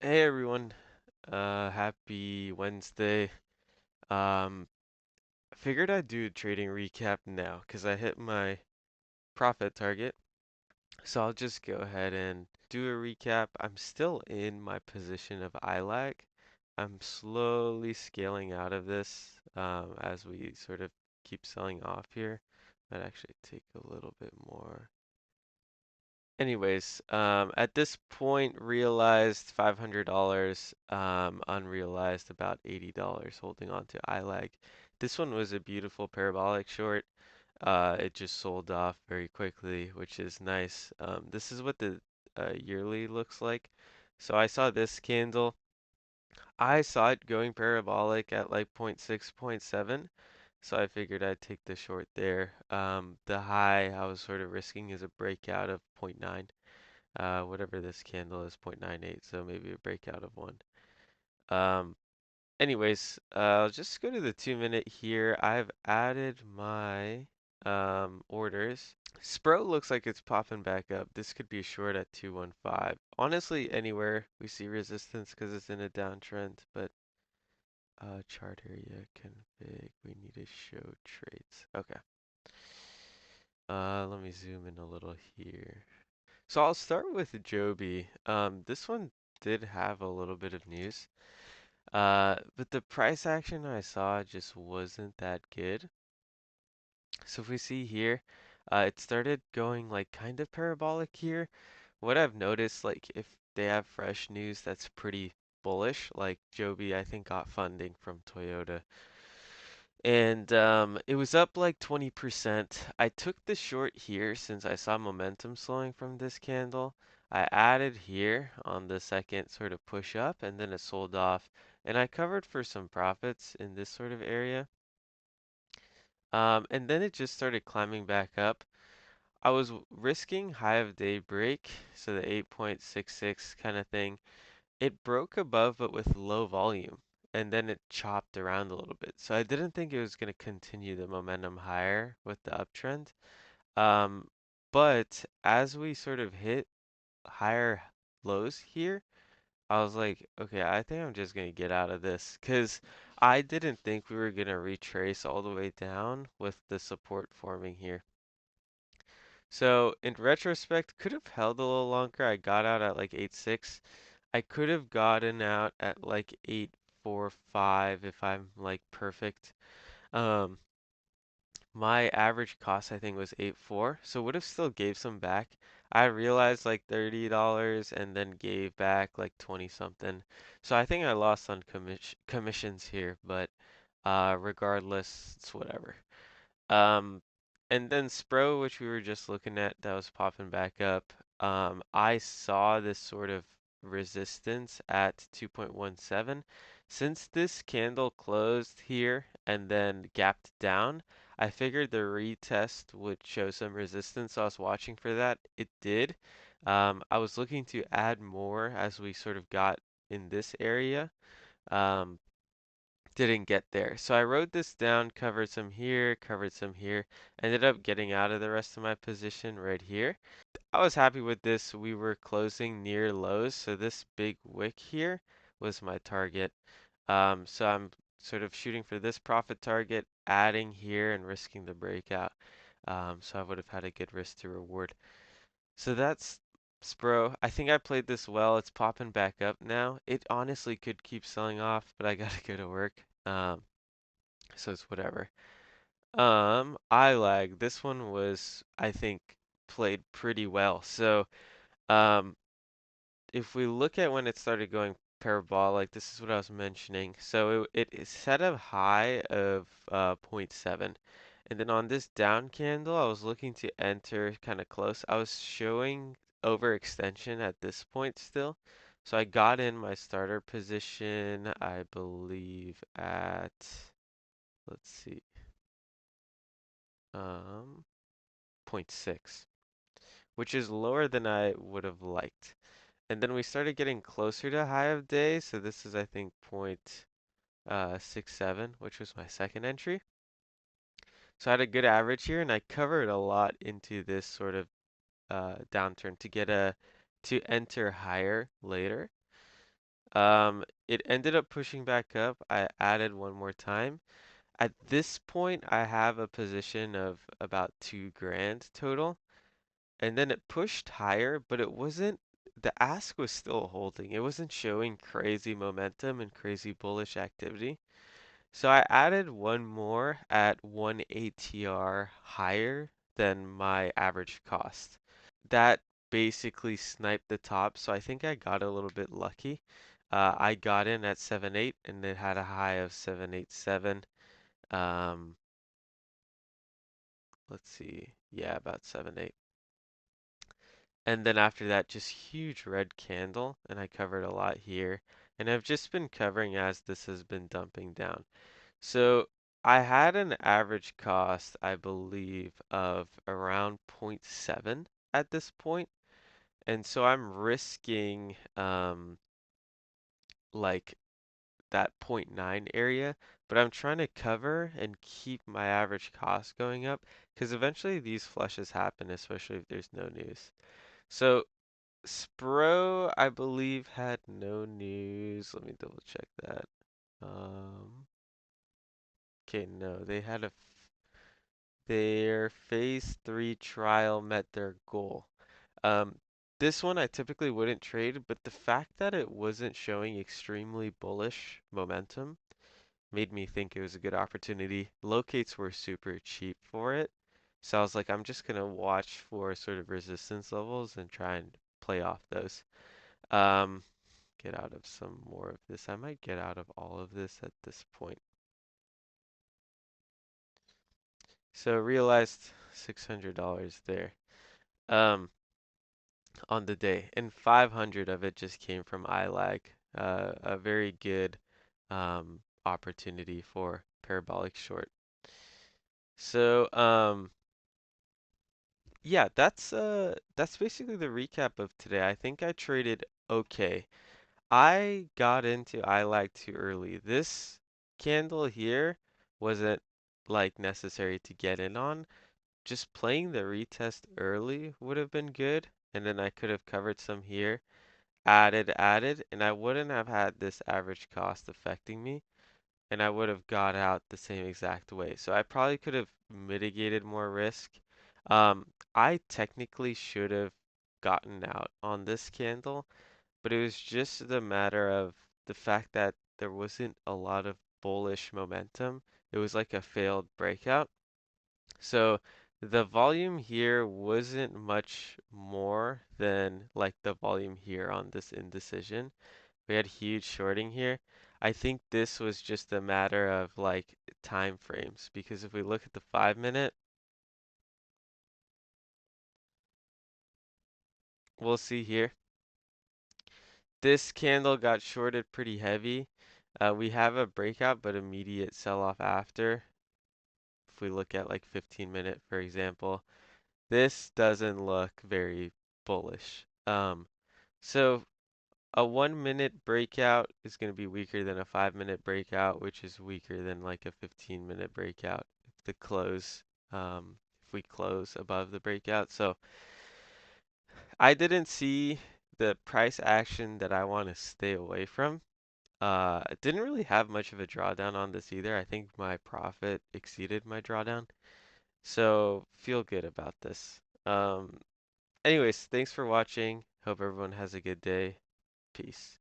Hey everyone, happy Wednesday. Figured I'd do a trading recap now because I hit my profit target. So I'll just go ahead and do a recap. I'm still in my position of ILAG. I'm slowly scaling out of this as we sort of keep selling off here. Might actually take a little bit more. Anyways, at this point, realized $500, unrealized about $80 holding on to iLag. This one was a beautiful parabolic short. It just sold off very quickly, which is nice. This is what the yearly looks like. So I saw this candle. I saw it going parabolic at like point 0.6, point 0.7. So I figured I'd take the short there. The high I was sort of risking is a breakout of point 0.9. Whatever this candle is, 0.98, so maybe a breakout of one. Um, anyways, I'll just go to the 2 minute here. I've added my orders. Spro looks like it's popping back up. This could be a short at 215. Honestly, anywhere we see resistance because it's in a downtrend, but chart area config, we need to show trades. Okay. Let me zoom in a little here. So I'll start with Joby. This one did have a little bit of news, but the price action I saw just wasn't that good. So if we see here, it started going like kind of parabolic here. What I've noticed, like if they have fresh news that's pretty bullish, like Joby, I think got funding from Toyota. And it was up like 20%. I took the short here since I saw momentum slowing from this candle. I added here on the second sort of push up and then it sold off. And I covered for some profits in this sort of area. And then it just started climbing back up. I was risking high of day break, so the 8.66 kind of thing. It broke above but with low volume, and then it chopped around a little bit. So I didn't think it was going to continue the momentum higher with the uptrend. Um, but as we sort of hit higher lows here, I was like, okay, I think I'm just going to get out of this because I didn't think we were going to retrace all the way down with the support forming here. So in retrospect, could have held a little longer. I got out at like 8.6. I could have gotten out at like 8.45 if I'm like perfect. Um, my average cost I think was 8.4, so would have still gave some back. I realized like $30 and then gave back like 20 something. So I think I lost on commissions here, but regardless, it's whatever. Um, and then Spro, which we were just looking at, that was popping back up. I saw this sort of resistance at 2.17. Since this candle closed here and then gapped down, I figured the retest would show some resistance. So I was watching for that. It did. I was looking to add more as we sort of got in this area. Um, didn't get there. So I wrote this down, covered some here, ended up getting out of the rest of my position right here. I was happy with this. We were closing near lows, so this big wick here was my target. So I'm sort of shooting for this profit target, adding here and risking the breakout. So I would have had a good risk to reward. So that's Spro. I think I played this well. It's popping back up now. It honestly could keep selling off, but I gotta go to work. So it's whatever. iLag. This one was, I think, played pretty well. So, um, if we look at when it started going parabolic, this is what I was mentioning. So it set a high of zero point 0.7. And then on this down candle, I was looking to enter kind of close. I was showing overextension at this point still. So I got in my starter position, I believe at, let's see, um, point 0.6, which is lower than I would have liked. And then we started getting closer to high of day, so this is I think point 0.67, which was my second entry. So I had a good average here, and I covered a lot into this sort of downturn to get to enter higher later. It ended up pushing back up. I added one more time. At this point, I have a position of about 2 grand total. And then it pushed higher, but the ask was still holding. It wasn't showing crazy momentum and crazy bullish activity. So I added one more at 1 ATR higher than my average cost. That basically sniped the top, so I think I got a little bit lucky. I got in at 7.8 and it had a high of 7.87. Um, let's see. Yeah, about 7.8. And then after that, just huge red candle, and I covered a lot here. And I've just been covering as this has been dumping down. So I had an average cost, I believe, of around zero point 0.7 at this point. And so I'm risking like that zero point 0.9 area, but I'm trying to cover and keep my average cost going up because eventually these flushes happen, especially if there's no news. So Spro, I believe, had no news. Let me double check that. Okay, no, their phase 3 trial met their goal. Um, this one I typically wouldn't trade, but the fact that it wasn't showing extremely bullish momentum made me think it was a good opportunity. Locates were super cheap for it, so I was like, I'm just gonna watch for sort of resistance levels and try and play off those. Um, get out of some more of this. I might get out of all of this at this point. So realized $600 there um, on the day, and 500 of it just came from iLag. A very good opportunity for parabolic short. So yeah, that's basically the recap of today. I think I traded okay. I got into iLag too early. This candle here wasn't like necessary to get in on. Just playing the retest early would have been good, and then I could have covered some here, added, and I wouldn't have had this average cost affecting me, and I would have got out the same exact way. So I probably could have mitigated more risk. I technically should have gotten out on this candle, but it was just the matter of the fact that there wasn't a lot of bullish momentum. It was like a failed breakout. So the volume here wasn't much more than like the volume here on this indecision. We had huge shorting here. I think this was just a matter of like time frames because if we look at the 5 minute, we'll see here. This candle got shorted pretty heavy. We have a breakout but immediate sell off after. If we look at like 15-minute, for example, this doesn't look very bullish. So a 1 minute breakout is going to be weaker than a 5 minute breakout, which is weaker than like a 15-minute breakout if if we close above the breakout. So I didn't see the price action that I want to stay away from. I didn't really have much of a drawdown on this either. I think my profit exceeded my drawdown. So feel good about this. Anyways, thanks for watching. Hope everyone has a good day. Peace.